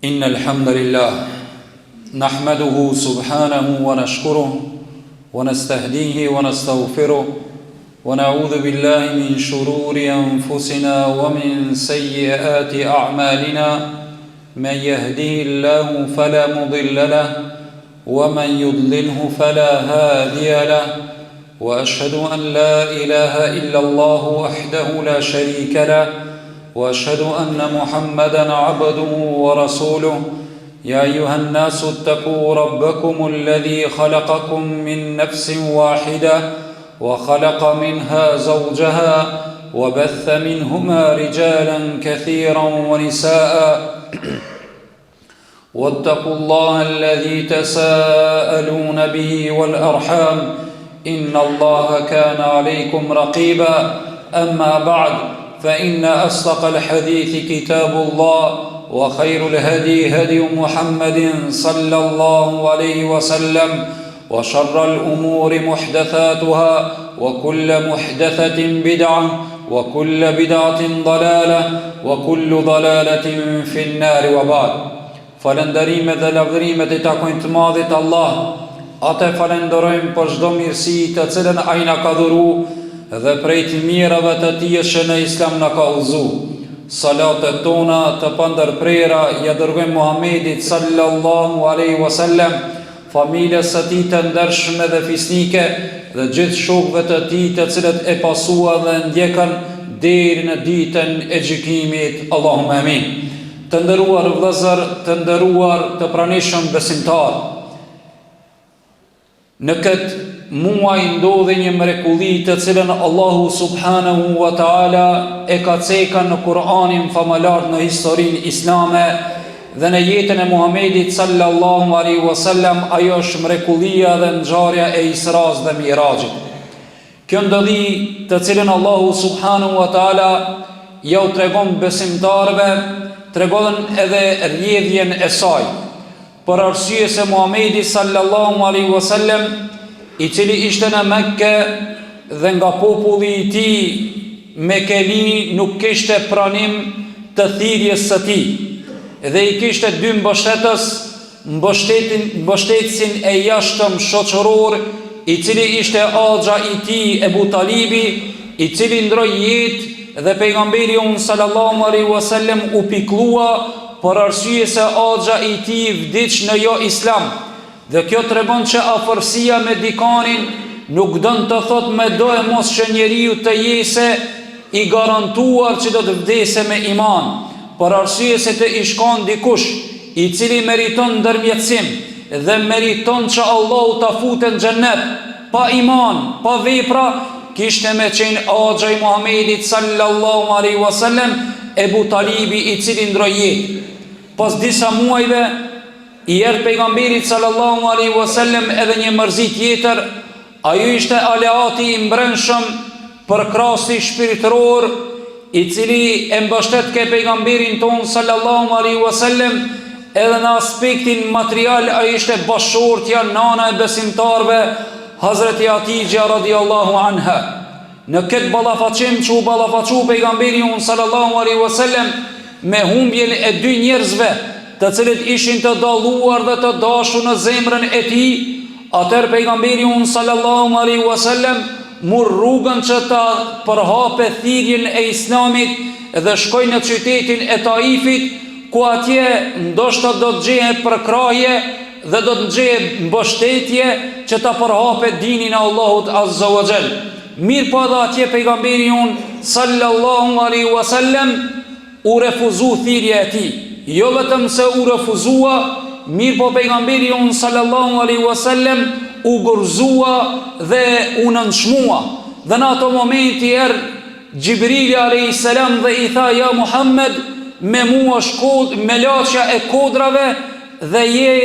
إن الحمد لله نحمده سبحانه ونشكره ونستهديه ونستغفره ونعوذ بالله من شرور أنفسنا ومن سيئات أعمالنا من يهده الله فلا مضل له ومن يضلله فلا هادي له وأشهد أن لا إله إلا الله وحده لا شريك له وأشهد أن محمدا عبده ورسوله يا أيها الناس اتقوا ربكم الذي خلقكم من نفس واحدة وخلق منها زوجها وبث منهما رجالا كثيرا ونساء واتقوا الله الذي تساءلون به والأرحام إن الله كان عليكم رقيبا أما بعد فإن أصدق الحديث كتاب الله وخير الهدي هدي محمد صلى الله عليه وسلم وشر الأمور محدثاتها وكل محدثة بدعة وكل بدعة ضلالة وكل ضلالة في النار وبعد falënderimet dhe lavdërimet I takojnë të Madhit Allah. Atë falenderojmë për çdo mirësi të cilën ai na ka dhuru dhe prej të mirave të tij që në Islam na ka udhëzu. Salatet tona të pandërprera ja dërgojmë Muhamedit sallallahu alaihi wasallam, familjes së tij të ndershme dhe fisnike dhe gjithë shokëve të tij të cilët e pasuan dhe ndjekën deri në ditën e gjykimit. Allahumma amin. Të nderuar vëllezër, të nderuar të pranishëm besimtar. Në këtë muaj ndodhi një mrekulli të cilën Allahu subhanahu wa taala e ka cekën në Kur'anin famëlar në historinë islame dhe në jetën e Muhamedit sallallahu alaihi wasallam. Ajo është mrekullia dhe ngjarja e Isras dhe Mirajit. Kjo ndodhi të cilën Allahu subhanahu wa taala ja u tregon besimtarëve, tregon edhe rrjedhjen e saj, për arsye se Muhamedi sallallahu alaihi wasallam, I cili ishte në Mekke dhe nga populli I tij Mekeli nuk kishte pranim të thirrjes së tij, dhe I kishte dy mbështetës, mbështetësin e jashtëm shoqëror, I cili ishte axha I tij Ebu Talibi, I cili ndroi jetë dhe pejgamberi sallallahu alaihi wasallam u piklua për arsye se axha I tij vdiq në jo islam. Dhe kjo tregon që afërsia me dikanin nuk dën të thot me do e mos që njeriu të jese I garantuar që do të vdese me iman, për arsye se të I shkon dikush I cili meriton ndërmjetësim dhe meriton që Allahu ta futet në xhennet pa iman, pa vepra, kishte me qenë axha I Muhamedit sallallahu alaihi wasallam, Ebu Talibi I cili ndroi jetë. Pas disa muajve I erë pejgamberit sallallahu alaihi wasallam edhe një mërzi tjetër. Ajo ishte aleati I mbrëmshëm për krahasi shpirtëror I cili e mbështet ke pejgamberin ton sallallahu alaihi wasallam, edhe në aspektin material ai ishte bashortja, nana e besimtarve, Hazreti Hatixha radiallahu anha. Në këtë ballafaqim që u ballafaqu pejgamberi sallallahu alaihi wasallam me humbjen e dy njerëzve të cilët ishin të dalluar dhe të dashur në zemrën e tij, atëherë pejgamberi sallallahu alaihi wasallam mor rrugën që ta përhape thirrjen e Islamit dhe shkoi në qytetin e Taifit, ku atje ndoshta do të gjehet përkrahje dhe do të gjehet mbështetje që ta përhape dinin e Allahut azza wa jall. Mirë po edhe atje pejgamberi sallallahu alaihi wasallam u refuzu thirrja e tij. Jo vetëm se u refuzua, mirë po pejgamberi sallallahu alaihi wasallam u gërzua dhe u nënçmua. Dhe në ato momenti Gjibrili alayhis salam dhe I tha: ja Muhammed, me mua shkod me laçja e kodrave dhe je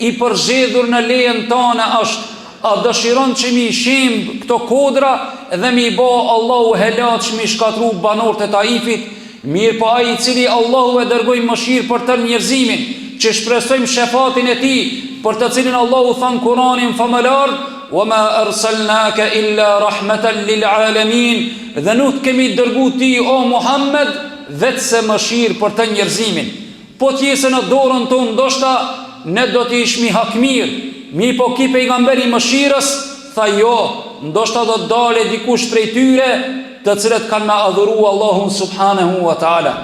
I përzgjedhur në lejen tane është. A dëshiron që mi shim këto kodra dhe mi bo Allahu helaç mi shkatru banorët e Taifit? Mirë po ai I cili Allahu e dërgoi mëshirë për të njerëzimin, që shpresojmë shefatin e tij, për të cilin Allahu than Kur'anin famëlar: "Wa ma arsalnaka illa rahmatan lil alamin", dhe nuk kemi dërguar ti o Muhammed vetëse mëshirë për të njerëzimin. Po t'jese në dorën tonë, ndoshta ne do t'i ishmi hakmir, mi po ki pejgamberi mëshirës, tha jo, ndoshta do t'dale dikush prej tyre, të cilët kanë me adhuru Allahun subhanahu wa ta'ala.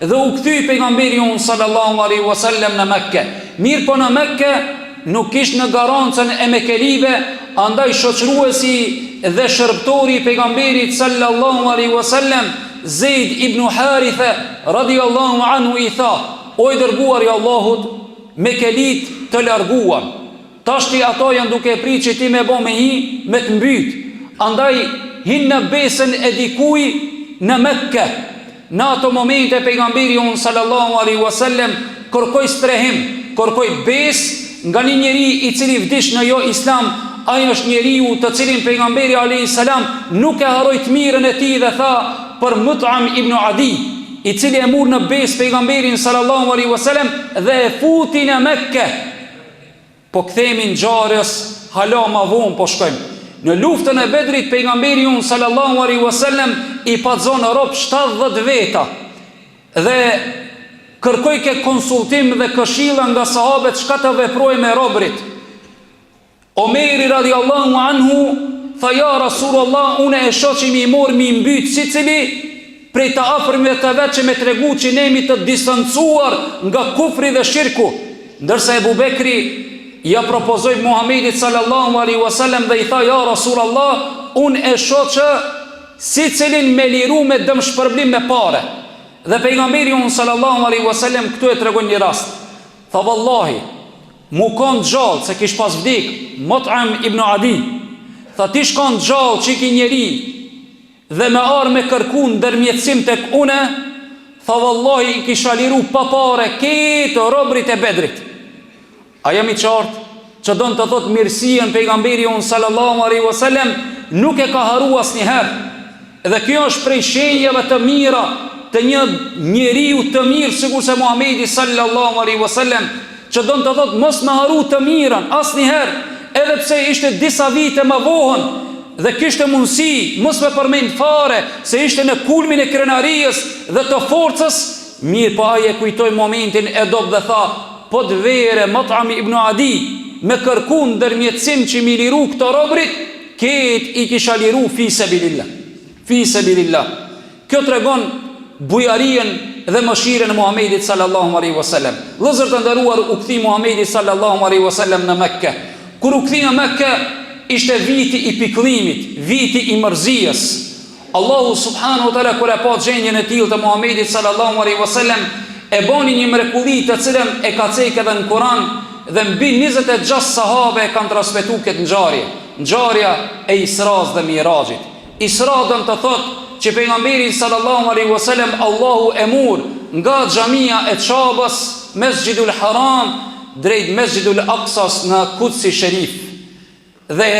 Dhe u kthy pejgamberi unë sallallahu alaihi wasallam në Mekke. Mirë po në Mekke nuk ishte në garancën e mekelive, andaj shoqëruesi dhe shërbëtori i pejgamberit sallallahu alaihi wasallam Zeid ibn Haritha radiallahu anhu i tha: o i dërguar i Allahut, mekelit të larguar, tashti ato janë duke prit që ti me bo me me të mbyt, andaj hin në besën e dikuj në Mekke. Në ato momente pejgamberi unë sallallahu alaihi wasallam kërkoj strehim, kërkoj besë nga një njeri i cili vdish në jo islam. Ai është njeriu të cilin pejgamberi alayhi salam nuk e harroi të mirën e tij dhe tha për Mut'am ibn Adi, i cili e mur në besë pejgamberin sallallahu alaihi wasallam dhe e futi në Mekke. Po kthehemi ngjarjes, hala ma vonë po shkojmë. Në luftën e Bedrit pejgamberi sallallahu alaihi wasallam i paxon rob 70 veta dhe kërkoi ke konsultim dhe këshilla nga sahabët çka të veprojë me robrit. Omeri radiallahu anhu tha: ja Rasulullah, une e shoh që mi mor mi mbyt si cili prej të afërmve të vetë që me tregu që nemi të distancuar nga kufri dhe shirku. Ndërsa Ebu Bekri ja propozoi Muhamedit sallallahu alaihi wasallam dhe i tha: ja Rasulullah, unë e shoh që si cilin me liru me dëm shpërblim me pare. Dhe pejgamberi sallallahu alaihi wasallam këtu e tregon një rast. Tha: vallahi, mu kanë gjallë se kish pas vdik Mut'am ibn Adi. Tha: ti shkon gjallë që ki njeri dhe me arë me kërku ndërmjetësim tek une. Tha: vallahi, i kisha liru pa pare ketë robrit e Bedrit. A jam i qartë që do në të thot mirësien pejgamberi sallallahu alaihi wasallam nuk e ka haru asnjëherë. Dhe kjo është prej shenjave të mira të një njeriu të mirë sikur se Muhamedi sallallahu alaihi wasallam, që do në të thot mos me haru të mirën asnjëherë, edhe pse ishte disa vite më vohën dhe kishte mundësi mos me përmend fare se ishte në kulmin e krenarijës dhe të forcës. Mirë po ai e kujtoi momentin e dob dhe tha: po të vere Mut'am ibn Adi me kërku ndërmjetësim që mi liru këto robrit, ketë i kisha liru fi sabilillah. Fi sabilillah. Kjo tregon bujarien dhe mëshirën e Muhamedit sallallahu alaihi wasallam. Vëllezër të nderuar, u kthi Muhamedi sallallahu alaihi wasallam në Mekke. Kur u kthi në Mekke, ishte viti i pikëllimit, viti i mërzijës. Allahu subhanahu wa taala kur e pa gjendjen e tillë të Muhamedit sallallahu alaihi wasallam, e boni një mrekulli të cilën e ka cekë edhe në Kur'an, dhe mbi 26 sahabe e kanë transmetuar këtë ngjarje, ngjarja e Isras dhe Mirajit. Isra do të thotë që pejgamberi sallallahu alaihi wasallam Allahu e mur nga xhamia e Çabës, Mesjidul Haram, drejt Mesjidul Aqsas në Kutsi Sherif. Dhe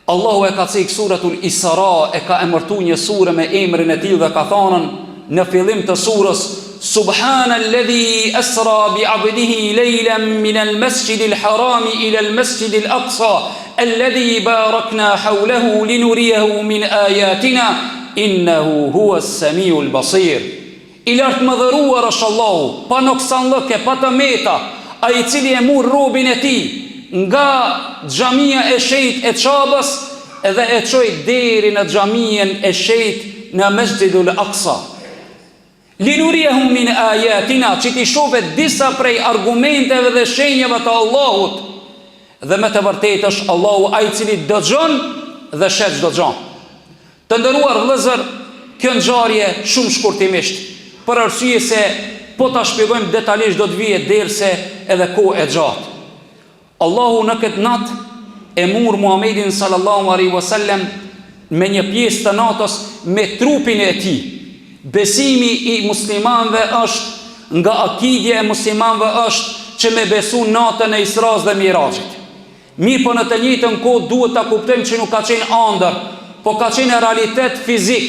Allahu e ka cekë suratul Isra, e ka emërtuar një sure me emrin e tij dhe ka thënë në fillim të surës: Subhanalladhi asra bi 'abdihi laylan min al-masjid al-haram ila al-masjid al-aqsa alladhi barakna hawlahu linuriyahu min ayatina innahu huwa as-sami'u al-basir. I lartë mëdhëruar është Allahu, pa noksanllëke, pa të meta, ai i cili e mur robin e tij nga xhamia e shenjtë e Çabës dhe e çoi deri në xhamien e shenjtë në Mesjidul Aqsa. Linuriyahu min ayatina, që ti shohë disa prej argumenteve dhe shenjave të Allahut. Dhe me të vërtetë është Allahu ai i cili dëgjon dhe shet çdo gjë. Të nderuar vëllezër, kjo ngjarje shumë shkurtimisht, për arsye se po ta shpjegojmë detajisht do të vijë derse edhe kohë e gjatë. Allahu në këtë natë e mur Muhamedit sallallahu alaihi wasallam me një pjesë të natës me trupin e tij. Besimi i muslimanëve është, nga akidja e muslimanëve është që me besu natën e Isras dhe Mirajit. Mirë po në të njëjtën kohë duhet ta kuptojmë që nuk ka qenë ëndër, po ka qenë realitet fizik.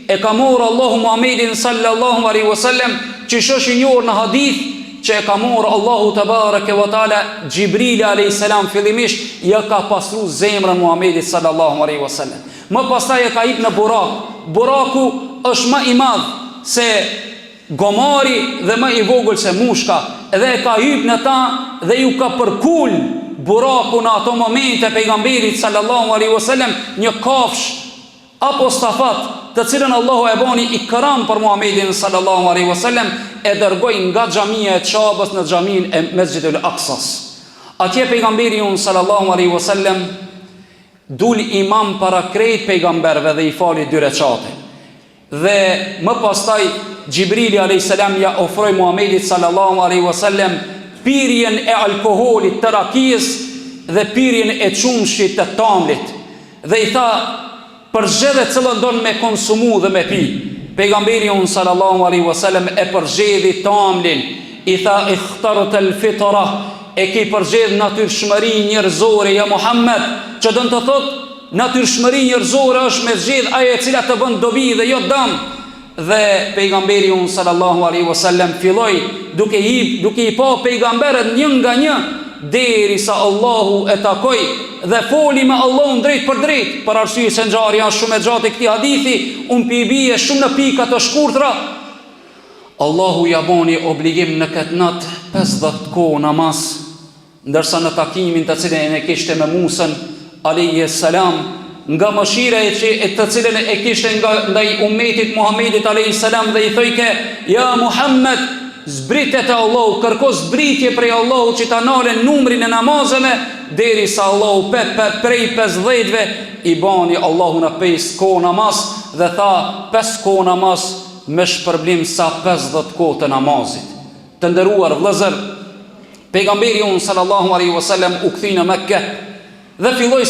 E ka morë Allahu Muhamedit sallallahu alaihi wasallam, që është i njohur në hadith, që e ka morë Allahu tebareke ve teala Xhibril alayhis salam fillimisht ja ka pasur zemrën Muhamedit sallallahu alaihi wasallam. Më pastaj e ka hip në Burak. Buraku është më i madh se gomari dhe më i vogël se mushka, dhe e ka hyp në ta dhe ju ka përkul buraku në ato momente pejgamberit sallallahu alaihi wasallam një kafsh apo stafat, të cilën Allahu e bani ikram për Muhamedit sallallahu alaihi wasallam, e dërgoi nga xhamia e Çabës në xhamin e Mesjidul Aqsas. Atje pejgamberi sallallahu alaihi wasallam dul imam para krejt pejgamberve dhe i fali 2 recate. Dhe më pastaj Gjibrili alayhis salam ja ofroi Muhamedit sallallahu alaihi wasallam pirjen e alkoolit të rakijës dhe pirjen e çumshit të tamlit. Dhe i tha, përgjedhe cilën don me konsumu dhe me pi. Pejgamberi sallallahu alaihi wasallam e përgjedhi tamlin. I tha, ikhtarat al-fitra, e ki përgjedh natyrshmëri njerëzore ja Muhammed, që dënë të thot natyrshmëri njerëzore është me zgjedh ajo e cila të bën dobi dhe jo dëm. Dhe pejgamberi sallallahu alaihi wasallam filloi duke i pa pejgamberët një nga një, derisa Allahu e takoi dhe foli me Allahun drejt për drejt, për arsye se ngjarja është shumë e gjatë e këtij hadithi, unë bie shumë në pika të shkurtra. Allahu ja bani obligim në këtë natë 50 kohë namaz, ndërsa në takimin të cilën e kishte me Musën alayhis salam, nga mëshira e të cilën e kishte ndaj ummetit Muhamedit alayhis salam, dhe i thojke, ja Muhammed, zbritet e Allahu, kërko zbritje prej Allahu që ta nalen numrin e namazeve, derisa Allahu prej 50-ve i bani Allahu në 5 kohë namaz, dhe tha 5 kohë namaz me shpërblim sa 50 kohë të namazit. Të nderuar vëllezër, pejgamberi sallallahu alaihi wasallam u kthyi në Mekke dhe filloi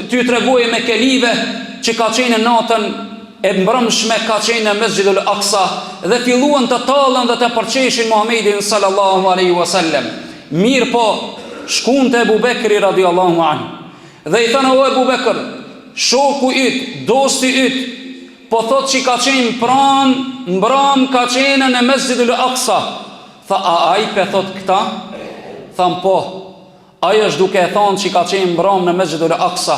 t'ju tregoj me kelive që ka qenë natën e mbrëmshme, ka qenë në Mesjidul Aqsa, dhe filluan të tallën dhe të përqeshin Muhamedit sallallahu alaihi wasallam. Mirë po, shkunte Ebu Bekri radiallahu anhu dhe i thënë, o Ebu Bekr, shoku yt, dosti yt, po thot që ka qenë mbram ka qenë në Mesjidul Aqsa. Tha, a ai pe thot këta? Tham, po, ai është duke e thonë që ka qenë mbram në Mesjidul Aqsa.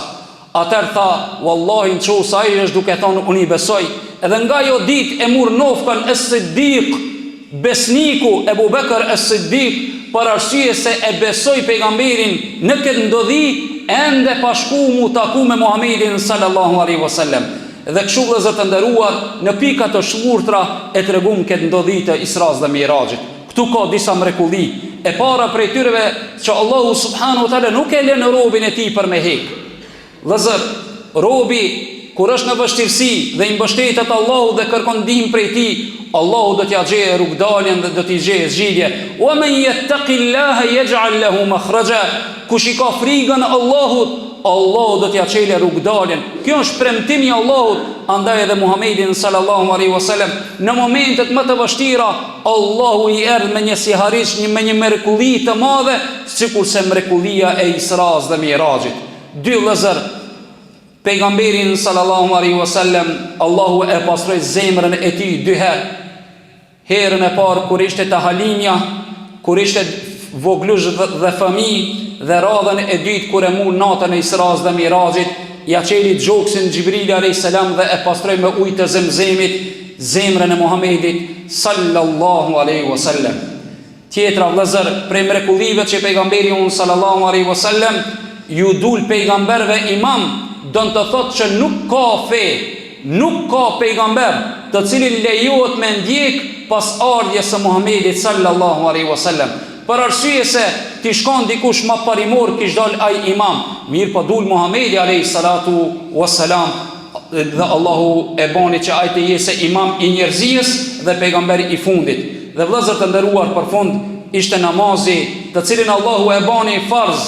Atër tha, wallahi në qosë ai është duke thonë, unë i besoj. Edhe nga jo dit e mur nofkën e Siddiq, besniku Ebu Bekr e Siddiq, për arsye se e besoj pejgamberin në këtë ndodhi, ende pashku mu taku me Muhamedit sallallahu alaihi wasallam. Dhe kështu vëllezër të nderuar, në pika të shkurtra e tregum këtë ndodhi të Isras dhe Mirajit. Këtu ka disa mrekulli. E para prej tyreve që Allahu subhanahu wa taala nuk e lën robin e tij për me hek. Vëllezër, robi kur është në vështirësi dhe i mbështetet Allahu dhe kërkon ndihmë prej tij, Allahu do t'ia gjejë rrugdaljen dhe do t'i gjejë zgjidhje. Wa man yattaqillaha yaj'al lahu makhraja. Kush i ka frikën Allahut, Allahu do t'ia çelë rrugdaljen. Kjo është premtimi i Allahut, andaj edhe Muhamedit sallallahu alaihi wasallam në momentet më të vështira, Allahu i erdh me një siharish, me një mrekulli të madhe, sikurse mrekullia e Isras dhe Mirajit. 2 vëllezër, pejgamberin sallallahu alaihi wasallam, Allahu e pastroi zemrën e tij 2 herë. Herën e parë kur ishte te Halimja, kur ishte voglush dhe fëmijë, dhe radhën e dytë kur e mul natën e Isras dhe Mirajit, ja çeli gjoksin Gjibrili alayhis salam dhe e pastroi me ujë të Zemzemit zemrën e Muhamedit sallallahu alaihi wasallam. Tjetra vëllezër, prej mrekullive që pejgamberi sallallahu alaihi wasallam ju dul pejgamberve imam, don të thotë që nuk ka fe, nuk ka pejgamber të cilin lejohet me ndjek pas ardhjes së Muhamedit sallallahu alaihi wasallam. Për arsye se ti shkon dikush më parimor kish dal ai imam, mirë po dul Muhamedi alayhis salatu wassalam dhe Allahu e bani që ai të jese imam i njerëzisë dhe pejgamberi i fundit. Dhe vëllezër të nderuar, për fund ishte namazi të cilin Allahu e bani farz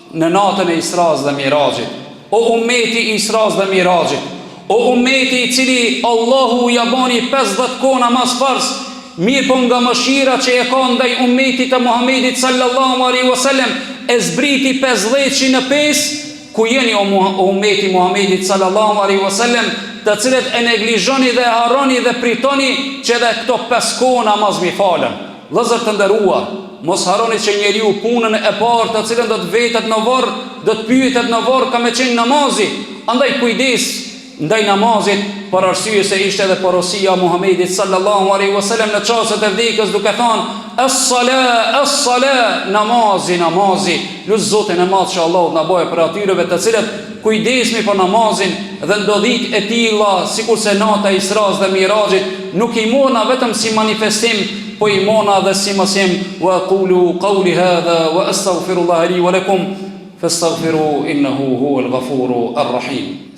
në natën e Isras dhe Mirajit. O ummeti i Isras dhe Mirajit, o ummeti i cili Allahu ja bani 50 kohë namaz farz, mirë po nga mëshira që e ka ndaj ummetit të Muhamedit sallallahu alaihi wasallam, e zbriti 50 në 5, ku jeni o ummeti Muhamedit sallallahu alaihi wasallam, të cilët e neglizhoni dhe harroni dhe pritoni që edhe këto 5 kohë namaz mi falen. Vëllezër të nderuar, mos harroni që njeriu punën e parë të cilën do të vetet në varr, do të pyetet në varr ka me qenë namazi. Andaj kujdes, ndaj namazit, për arsye se ishte edhe porosia Muhamedit sallallahu alaihi wasallam në çastet e vdekjes, duke thënë as-sala, namazi. Lut Zotin e madh që Allahu na bëjë për atyreve të cilët kujdesmi për namazin dhe ndodhit e tilla, sikurse nata e Isras dhe Mirajit, nuk i mona vetëm si manifestim, po i mona dhe si mësim. Wa qulu qawli hadha wa astaghfirullaha li wa lakum fastaghfiru innahu huwal ghafuru ar-rahim.